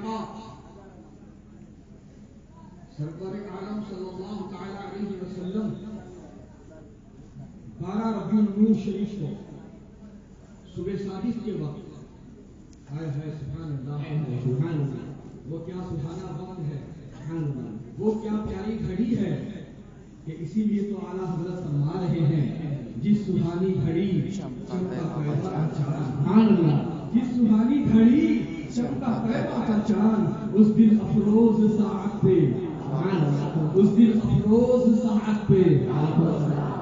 آقا سرکار عالم صلی اللہ تعالی علیہ وسلم 12 ربیع النور شریف کو صبح صادق کے وقت آئے ہے سبحان اللہ سبحان اللہ، وہ کیا سبحانہ وقت ہے، سبحان اللہ، وہ کیا پیاری گھڑی ہے کہ اسی لیے تو اعلیٰ حضرت فرما رہے ہیں جس سبحانی گھڑی سبحان اللہ، جس سبحانی گھڑی چمکا پیدا کا چاند، اس دن افروز ساعت پہ، اس دن افروز ساعت پہ،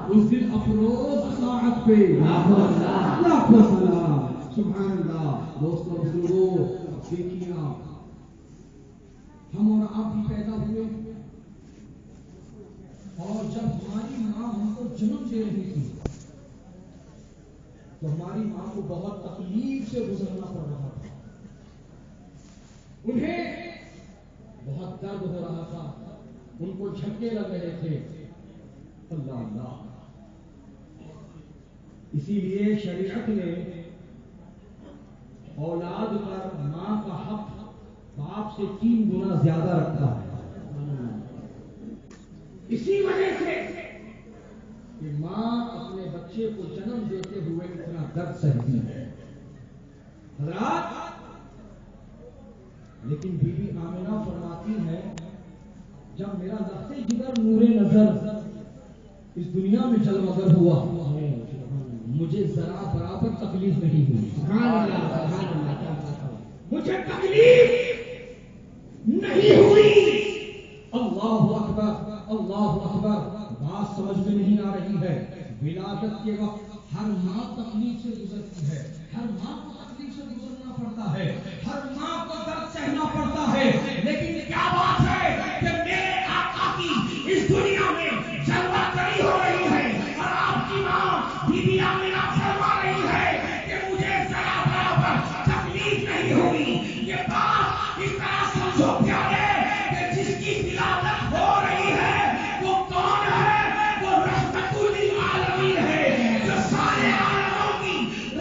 اس دن افروز ساعت پہ لاکھوں سلام سبحان اللہ۔ دوستوں بزرگوں دیکھیے آپ، ہم اور آپ بھی پیدا ہوئے اور جب ہماری ماں ہم کو جنم دے رہی تھی تو ہماری ماں کو بہت تکلیف سے گزرنا پڑ رہا تھا، انہیں بہت درد ہو رہا تھا، ان کو جھٹکے لگ رہے تھے۔ اللہ اللہ، اسی لیے شریعت نے اولاد پر ماں کا حق باپ سے 3 گنا زیادہ رکھا ہے، اسی وجہ سے کہ ماں اپنے بچے کو جنم دیتے ہوئے اتنا درد سہتی ہے حضرات۔ لیکن بی بی آمنہ فرماتی ہے جب میرا لفظ جگر نور نظر اس دنیا میں جلوگر ہوا، مجھے ذرا برابر تکلیف نہیں ہوئی، مجھے تکلیف نہیں ہوئی۔ اللہ اکبر اللہ اکبر، بات سمجھ میں نہیں آ رہی ہے۔ ولادت کے وقت ہر ماں تکلیف سے گزرتی ہے، ہر ماں کو تکلیف سے گزرنا پڑتا ہے، ہر ماں کو درد سہنا پڑتا ہے، لیکن کیا بات ہے کہ میرے آقا کی اس دنیا میں جلوہ گری ہو رہی ہے اور آپ کی ماں بی بی آمنہ فرما رہی ہے کہ مجھے ذرا برابر تکلیف نہیں ہوئی۔ یہ بات اس طرح سمجھو پیارے کہ جس کی ولادت ہو رہی ہے وہ کون ہے؟ وہ رحمت للعالمین ہے، جو سارے عالموں کی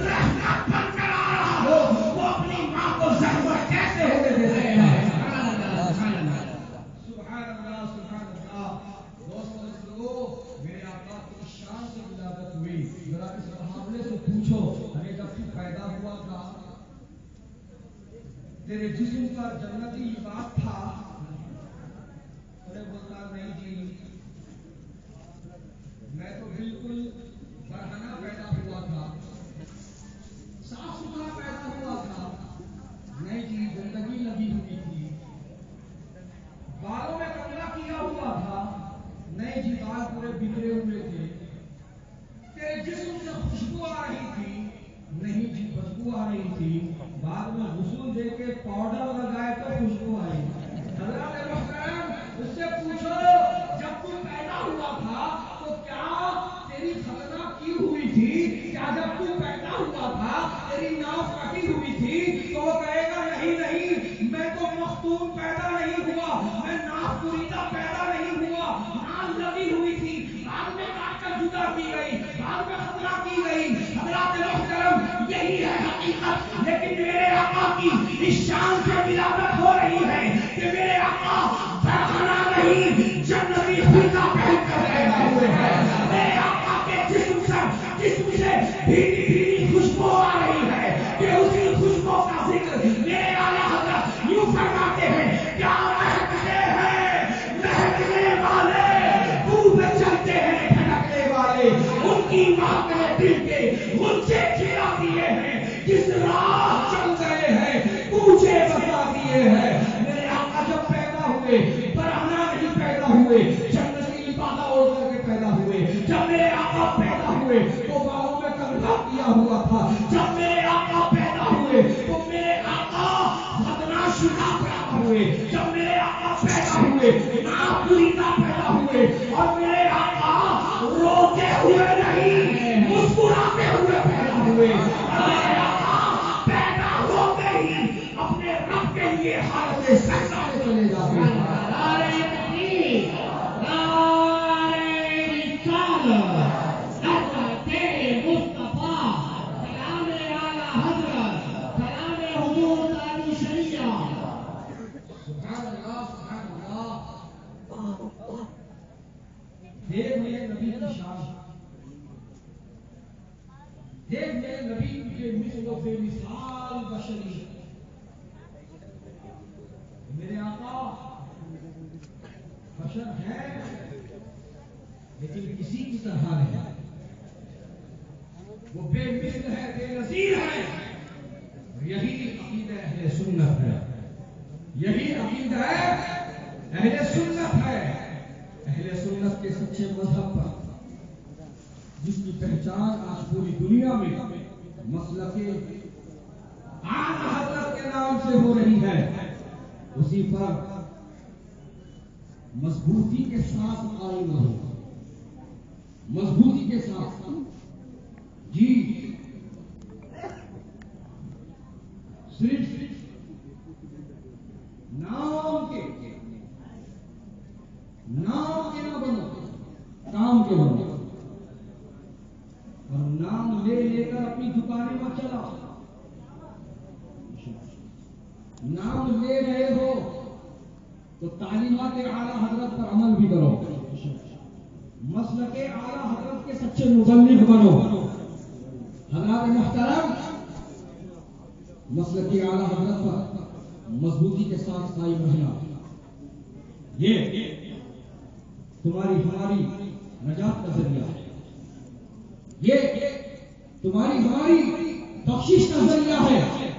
رحمت بن کر آ رہا ہو، وہ اپنی ماں کو زحمت کیسے ہونے دے سکتا ہے؟ سبحان اللہ سبحان اللہ۔ دوستو میرے آقا کی شان سے ولادت ہوئی، ذرا اس معاملے سے پوچھو، ارے جب تو پیدا ہوا تھا تیرے جسم پر جنتی لباس تھا؟ ارے بولتا نہیں جی، میں تو بالکل برہنہ پیدا ہوا تھا، صاف ستھرا پیدا ہوا تھا۔ نہیں جی، گندگی لگی ہوئی تھی، بالوں میں کنگھا کیا ہوا تھا۔ نہیں جی، بال پورے بکھرے ہوئے تھے۔ تیرے جسم سے خوشبو آ رہی تھی؟ نہیں جی، بدبو آ رہی تھی، بعد میں غسل دے کے پاؤڈر لگائے تو خوشبو آئی۔ حضرات محترم، اس سے پوچھو جب تو پیدا ہوا تھا تو کیا تیری ختنہ کی ہوئی تھی؟ کیا جب تو پیدا ہوا تھا تیری ناف کٹی ہوئی تھی؟ تو وہ کہے گا نہیں نہیں، میں تو مختون پیدا نہیں ہوا، میں ناف بریدہ پیدا نہیں ہوا، ناف لگی ہوئی تھی، بعد میں کاٹ کر جدا کی گئی، بعد میں ختنہ کی گئی۔ حضرات محترم، یہی ہے حقیقت، لیکن میرے آقا کی اس شان سے ولادت ہو رہی ہے کہ میرے آقا برہنہ نہیں، جنتی خلقہ پہن کر پیدا ہوئے ہیں۔ میرے آقا کے جسم سے بھیڑی بھیڑی خوشبو آ رہی ہے کہ اسی خوشبو کا ذکر میرے اعلیٰ حضرت یوں فرماتے ہیں، کیا مہکتے ہیں مہکنے والے، بو پہ چلتے ہیں پھٹکنے والے، ان کی مہک نے دل کے غنچے کھلا دیے ہیں، جس راہ چل گئے ہیں کوچے بتا دیے ہیں۔ میرے آقا جب پیدا ہوئے برہنہ نہیں پیدا ہوئے، جنتی لبادہ اوڑھ کر کے پیدا ہوئے۔ جب میرے آقا پیدا ہوئے تو بالوں میں کنگھا کیا ہوا تھا، جب میرے آقا پیدا ہوئے تو میرے آقا ختنہ شدہ پیدا ہوئے، جب میرے آقا پیدا ہوئے ناف بریدہ پیدا ہوئے، اور میرے آقا روتے ہوئے نہیں مسکراتے ہوئے پیدا ہوئے۔ میرے آقا پیدا ہوتے ہی اپنے رب کے لیے حالت سجدہ میں چلے جاتے ہیں۔ اسی کی طرح رہے. وہ بے مثل ہے، بے نظیر ہے. یہی عقیدہ اہل سنت ہے. یہی عقیدہ اہل سنت ہے. اہل سنت کے سچے مذہب پر جس کی پہچان آج پوری دنیا میں مسلک اعلیٰ حضرت کے نام سے ہو رہی ہے، اسی پر مضبوطی کے ساتھ قائم رہو. مضبوطی کے ساتھ. جی صرف نام کے نہ بنو، کام کے بنو. اور نام لے لے کر اپنی دکانیں مت چلاؤ. نام لے رہے ہو تو تعلیمات اعلیٰ حضرت پر عمل بھی کرو. مسلک اعلیٰ حضرت کے سچے مبلغ بنو. حضرات محترم، مسلک اعلیٰ حضرت پر مضبوطی کے ساتھ قائم رہنا، یہ تمہاری ہماری نجات کا ذریعہ ہے. یہ تمہاری ہماری بخشش کا ذریعہ ہے.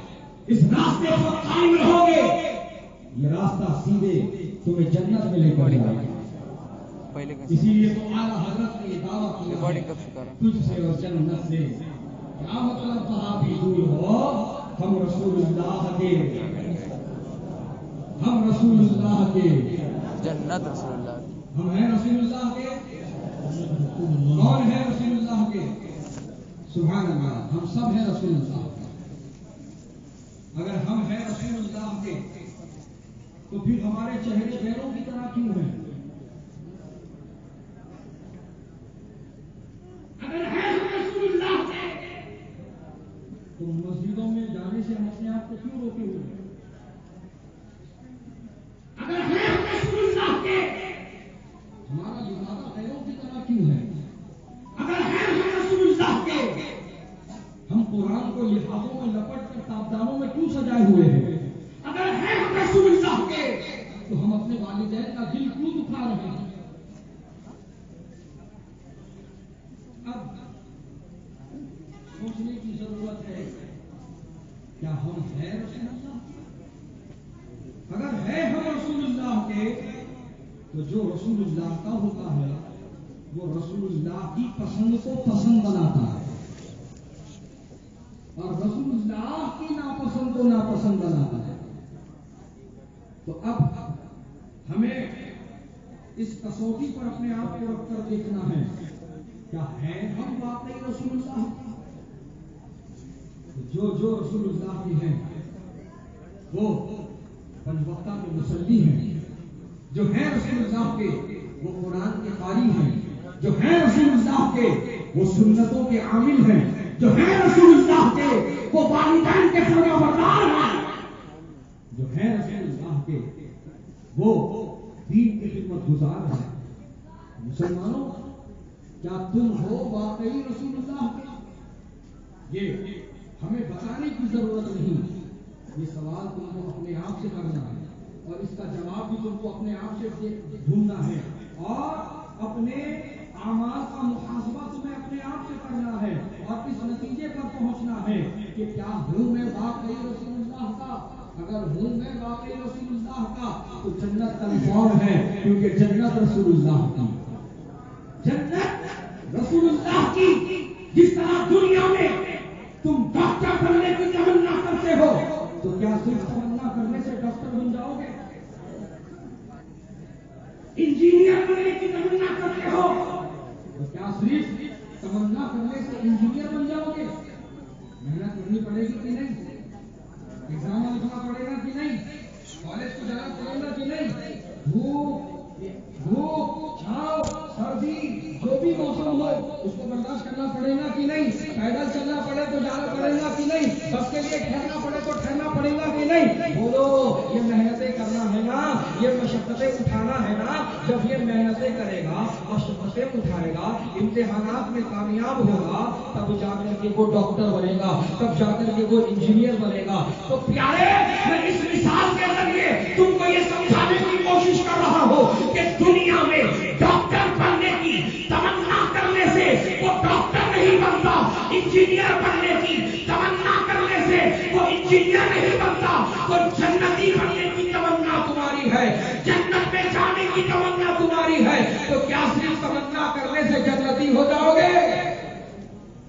اس راستے پر قائم رہو گے، یہ راستہ سیدھے تمہیں جنت میں لے کر جائے گا. اسی لیے تو اعلیٰ حضرت نے یہ دعویٰ کیا تجھ سے اور جنت سے. کیا مطلب کہا بھی دور ہو، ہم رسول اللہ کے، ہم رسول اللہ کے، جنت رسول اللہ. ہم ہیں رسول اللہ کے. کون ہے رسول اللہ کے؟ سبحان اللہ، ہم سب ہیں رسول اللہ کے. اگر ہم ہیں رسول اللہ کے تو پھر ہمارے چہرے غیروں کی طرح کیوں ہیں؟ اگر ہیں ہم رسول اللہ کے تو مسجدوں میں جانے سے ہم اپنے آپ کو کیوں روکے ہوئے ہیں؟ اگر ہیں ہم رسول اللہ کے ہمارا لبادہ غیروں کی طرح کیوں ہے؟ اگر ہیں ہم رسول اللہ کے ہم قرآن کو لفافوں میں لپٹ کر تابداروں میں کیوں سجائے ہوئے ہیں؟ اگر ہیں ہم رسول اللہ کے تو ہم اپنے والدین کا دل کیوں دکھا رہے ہیں؟ اب سوچنے کی ضرورت ہے، کیا ہم ہیں رسول اللہ کے؟ اگر ہے ہم رسول اللہ کے تو جو رسول اللہ کا ہوتا ہے وہ رسول اللہ کی پسند کو پسند بناتا ہے، اور رسول اللہ کی ناپسند کو ناپسند بناتا ہے. تو اب ہمیں اس کسوٹی پر اپنے آپ کو رکھ کر دیکھنا ہے، کیا ہے ہم واقعی رسول اللہ؟ جو رسول اللہ کی ہیں وہ پنج وقتہ کے مصلی ہیں. جو ہیں رسول اللہ کے وہ قرآن کے قاری ہیں. جو ہیں رسول اللہ کے وہ سنتوں کے عامل ہیں. جو ہیں رسول اللہ کے وہ والدین کے فرما بردار ہیں. جو ہیں رسول اللہ کے وہ دین کی خدمت گزار ہیں. مسلمانوں، کیا تم ہو واقعی رسول اللہ کے؟ یہ ہمیں بتانے کی ضرورت نہیں. یہ سوال تم کو اپنے آپ سے کرنا ہے، اور اس کا جواب بھی تم کو اپنے آپ سے ڈھونڈنا ہے، اور اپنے اعمال کا محاسبہ تمہیں اپنے آپ سے کرنا ہے، اور اس نتیجے پر پہنچنا ہے کہ کیا ہوں میں واقعی رسول اللہ کا؟ اگر ہوں میں واقعی رسول اللہ کا تو جنت کنفرم ہے، کیونکہ جنت رسول اللہ کی. جنت رسول اللہ کی. جس طرح دنیا میں تم ڈاکٹر بننے کی تمنا کرتے ہو تو کیا صرف تمنا کرنے سے ڈاکٹر بن جاؤ گے؟ انجینئر بننے کی تمنا کرتے ہو تو کیا صرف تمنا کرنے سے انجینئر بن جاؤ گے؟ محنت کرنی پڑے گی کہ نہیں؟ ایگزام لکھنا پڑے گا کہ نہیں؟ کالج کو جانا پڑے گا کہ نہیں؟ دھوپ چھاؤ سردی جو بھی موسم ہو اس کو برداشت کرنا پڑے گا کہ نہیں؟ پیدل چلنا پڑے تو جانا پڑے گا کہ نہیں؟ بس کے لیے ٹھہرنا پڑے تو ٹھہرنا پڑے گا کہ نہیں؟ بولو، یہ محنتیں کرنا ہے نا، یہ مشقتیں اٹھانا ہے نا. جب یہ محنتیں کرے گا، مشقتیں اٹھائے گا، امتحانات میں کامیاب ہوگا، تب جا کر کے وہ ڈاکٹر بنے گا، تب جا کر کے وہ انجینئر بنے گا. تو پیارے، میں اس مثال کے ذریعے تم کو یہ سمجھانے کی کوشش کر رہا ہوں کہ دنیا میں ڈاکٹر بننے کی تمنا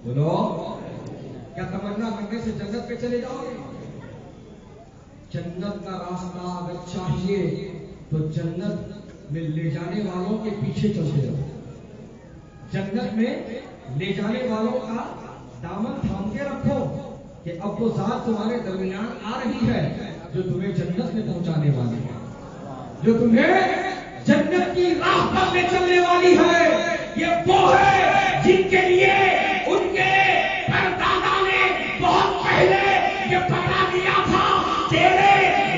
بولو کیا تمنا کرنے سے جنت پہ چلے جاؤ گے؟ جنت کا راستہ اگر چاہیے تو جنت میں لے جانے والوں کے پیچھے چلتے رہو. جنت میں لے جانے والوں کا دامن تھام کے رکھو کہ اب وہ ذات تمہارے درمیان آ رہی ہے جو تمہیں جنت میں پہنچانے والی ہے, جو تمہیں جنت کی راہ پر لے چلنے والی ہے. یہ وہ ہے جن کے لیے ان کے پردادا نے بہت پہلے یہ بتا دیا تھا تیرے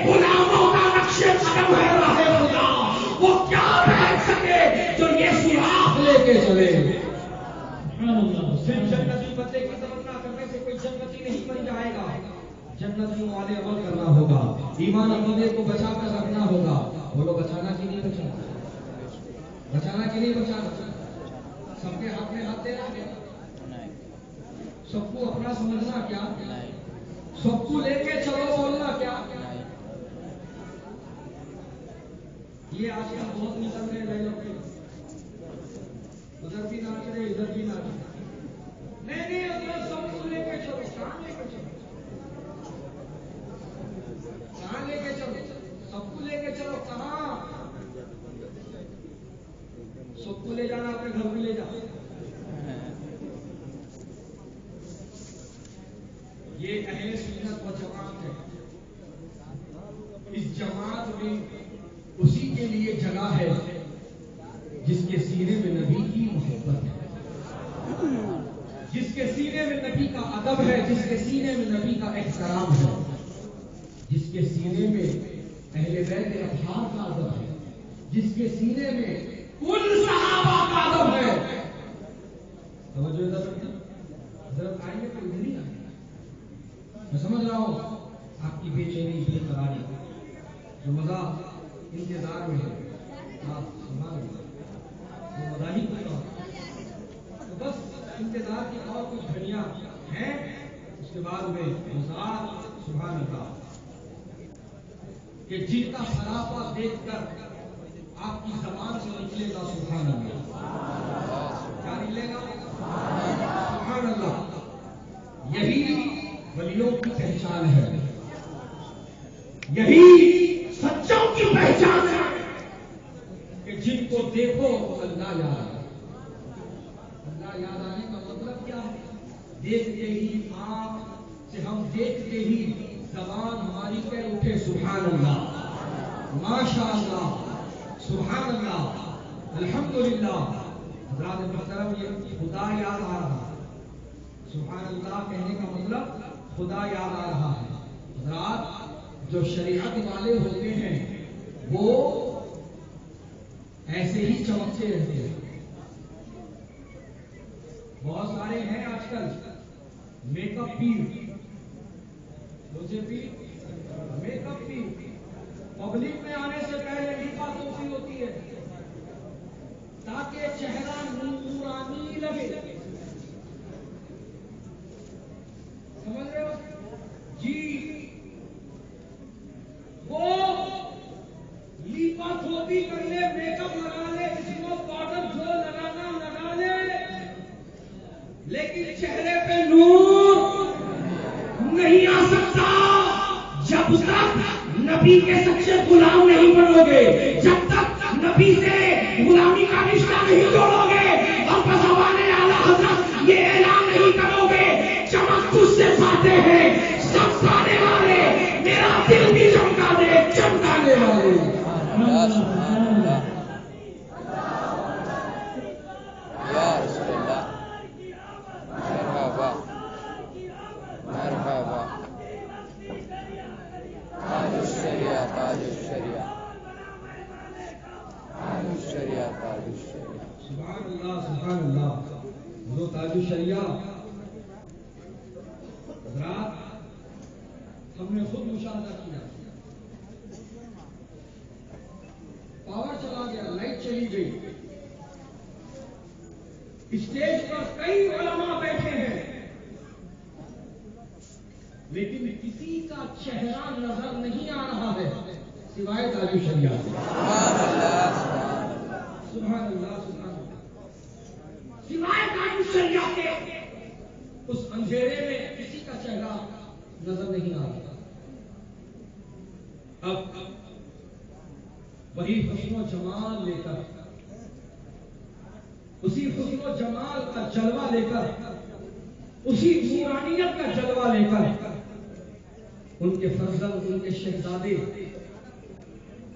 غلاموں کا نقش قدم ہے راہ خدا, وہ کیا رہ سکے جو یہ سراغ لے کے چلے. صرف جنتی بندے کی تمنا کرنے سے کوئی جنتی نہیں بن جائے گا. جنتیوں والے عمل کرنا ہوگا, ایمان عقیدے کو بچا کر رکھنا ہوگا. بولو بچانا کہ نہیں بچانا؟ بچانا کہ نہیں بچانا؟ سب کے ہاتھ میں ہاتھ دینا کیا؟ سب کو اپنا سمجھنا کیا؟ سب کو لے کے چلو بولنا کیا؟ یہ آج کل بہت نکل رہے لے لوگ, ادھر بھی ناچ رہے ادھر بھی ناچ رہے. نہیں ادھر سب کو لے کے چلو. کہاں لے کے چلو؟ کہاں لے کے چلو؟ سب کو لے کے چلو. کہاں؟ سب کو لے جانا اپنے گھر میں لے جاؤ. یہ اہل سنت و جماعت ہے. اس جماعت میں اسی کے لیے جگہ ہے جس کے سینے میں نبی کی محبت ہے, جس کے سینے میں نبی کا ادب ہے, جس کے سینے میں نبی کا احترام ہے, جس کے سینے میں اہل بیت اطہار کا ادب ہے, جس کے سینے میں کل صحابہ کا ادب ہے. توجہ ادھر آئیں گے تو ادھر ہی آئیں گے. میں سمجھ رہا ہوں آپ کی بے چینی بے قراری جو مزہ انتظار میں ہے, آپ سنبھال وہ مزہ ہی کچھ اور. تو بس انتظار کی اور کچھ گھڑیاں ہیں, اس کے بعد میں مزار سبحان اللہ کہ جن کا سراپا دیکھ کر آپ کی زبان سے نکلے گا سبحان اللہ. کیا نکلے گا؟ سبحان اللہ. یہی ولیوں کی پہچان ہے, یہی سچوں کی پہچان ہے کہ جن کو دیکھو اللہ یاد آئے. اللہ یاد آنے کا مطلب کیا ہے؟ دیکھتے ہی آنکھ سے ہم دیکھتے ہی زبان ہماری کہہ اٹھے سبحان اللہ, ماشاء اللہ, سبحان اللہ, الحمدللہ. حضرات محترم یہ خدا یاد آ رہا ہے. سبحان اللہ کہنے کا مطلب خدا یاد آ رہا ہے. حضرات جو شریعت والے ہوتے ہیں وہ ایسے ہی چمکتے رہتے ہیں. بہت سارے ہیں آج کل میک اپ پیر, مجھے بھی میک اپ پیر. پبلک میں آنے سے پہلے لیپا پوسی ہوتی ہے تاکہ چہرہ نورانی لگے. سمجھ رہے ہو جی؟ وہ لیپا پوسی کر لے, میک اپ لگا لے, کسی کو پاؤڈر جو لگانا لگا لے, لیکن چہرے پہ نور نہیں آ سکتا جب تک نبی کے سچے غلام نہیں بنو گے, جب تک نبی سے غلامی کا رشتہ نہیں جوڑو گے, اور بزبان اعلیٰ حضرت یہ اعلان نہیں کرو گے چمک تجھ سے پاتے ہیں سب پانے والے, میرا دل بھی چمکا دے چمکانے والے. سبحان اللہ, سبحان اللہ. وہ تاج الشریعہ حضرات ہم نے خود مشاہدہ کیا. پاور چلا گیا, لائٹ چلی گئی, اسٹیج پر کئی علماء بیٹھے ہیں لیکن کسی کا چہرہ نظر نہیں آ رہا ہے سوائے تاج الشریعہ. سبحان اللہ, سبحان اللہ, سوائے تاج الشریعہ کے نظر نہیں آ رہا. اب وہی حسن و جمال لے کر، اسی حسن و جمال کا جلوہ لے کر، اسی نورانیت کا جلوہ لے کر ان کے فرزند، ان کے شہزادے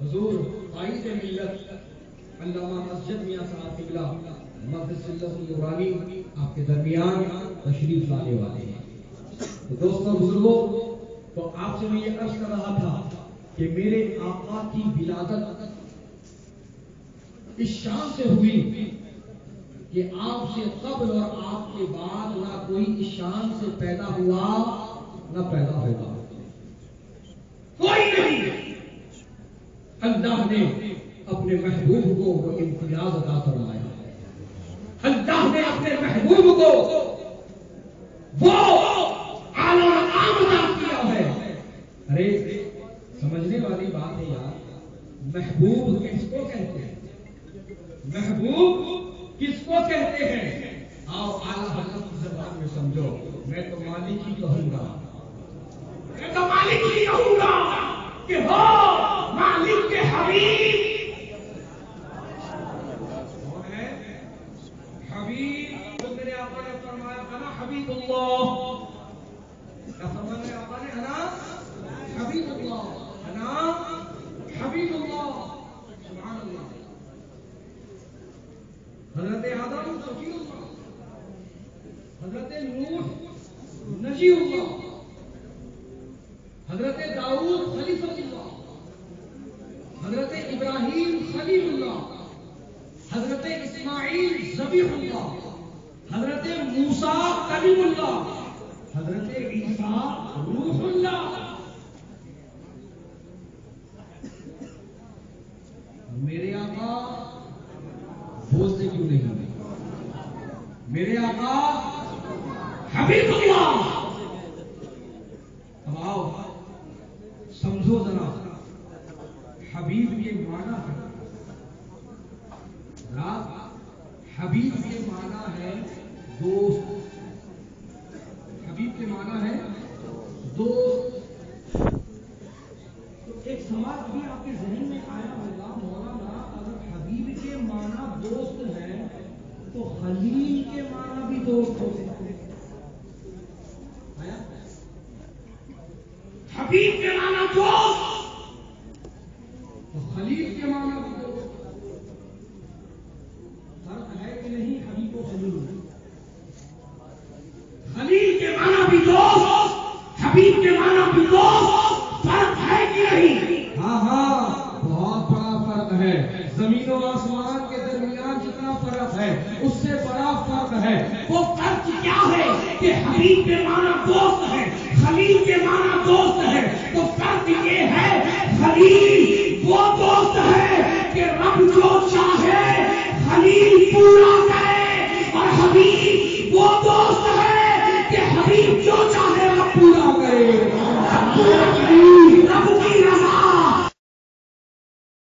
حضور قائد ملت علامہ مسجد میاں صاحب قبلہ مقدس اللہ نورانی آپ کے درمیان تشریف لانے والے ہیں. تو دوستوں بزرگوں، تو آپ سے میں یہ عرض کر رہا تھا کہ میرے آقا کی ولادت اس شان سے ہوئی کہ آپ سے قبل اور آپ کے بعد نہ کوئی اس شان سے پیدا ہوا نہ پیدا ہوگا، کوئی نہیں. اللہ نے اپنے محبوب کو وہ امتیاز عطا فرمایا. اللہ نے اپنے محبوب کو وہ اعلیٰ مقام عطا کیا ہے. ارے سمجھنے والی بات ہے یار، محبوب کس کو کہتے ہیں؟ محبوب کس کو کہتے ہیں؟ آؤ اعلیٰ حضرت کی زبان میں سمجھو. میں تو مالک ہی کہوں گا، میں تو مالک ہی کہوں گا کہ ہو مالک کے حبیب. کون ہے حبیب؟ تو میرے آقا نے فرمایا انا حبیب اللہ. کیا فرمایا آقا نے؟ انا حبیب اللہ، انا حبیب اللہ. سبحان اللہ. حضرت آدم صفی اللہ، حضرت نوح نجی اللہ، حضرت داؤد خلیفۃ اللہ، حضرت ابراہیم خلیل اللہ، حضرت اسماعیل ذبیح اللہ، حضرت موسیٰ کلیم اللہ، حضرت عیسیٰ روح اللہ. میرے آقا بولتے کیوں نہیں؟ میرے آقا حبیب اللہ. اب آؤ سمجھو ذرا، حبیب کے معنی ہے، حبیب کے معنی ہے دوست. حبیب کے معنی ہے دوست. تو ایک سوال ابھی آپ کے ذہن میں آیا ہوگا، مولانا اگر حبیب کے معنی دوست ہے تو خلیل کے معنی بھی دوست ہو سکتے ہیں. حبیب کے معنی دوست تو خلیل کے معنی بھی دوست. فرق ہے کہ نہیں؟ حبیب و خلیل، خلیل کے معنی بھی دوست، حبیب کے معنی بھی دوست. فرق ہے کہ نہیں؟ ہاں ہاں، بہت بڑا فرق ہے. زمین و آسمان کے درمیان جتنا فرق ہے اس سے بڑا فرق ہے. وہ فرق کیا ہے کہ حبیب کے معنی دوست ہے، خلیل کے معنی دوست ہے. تو فرق یہ ہے خلیل وہ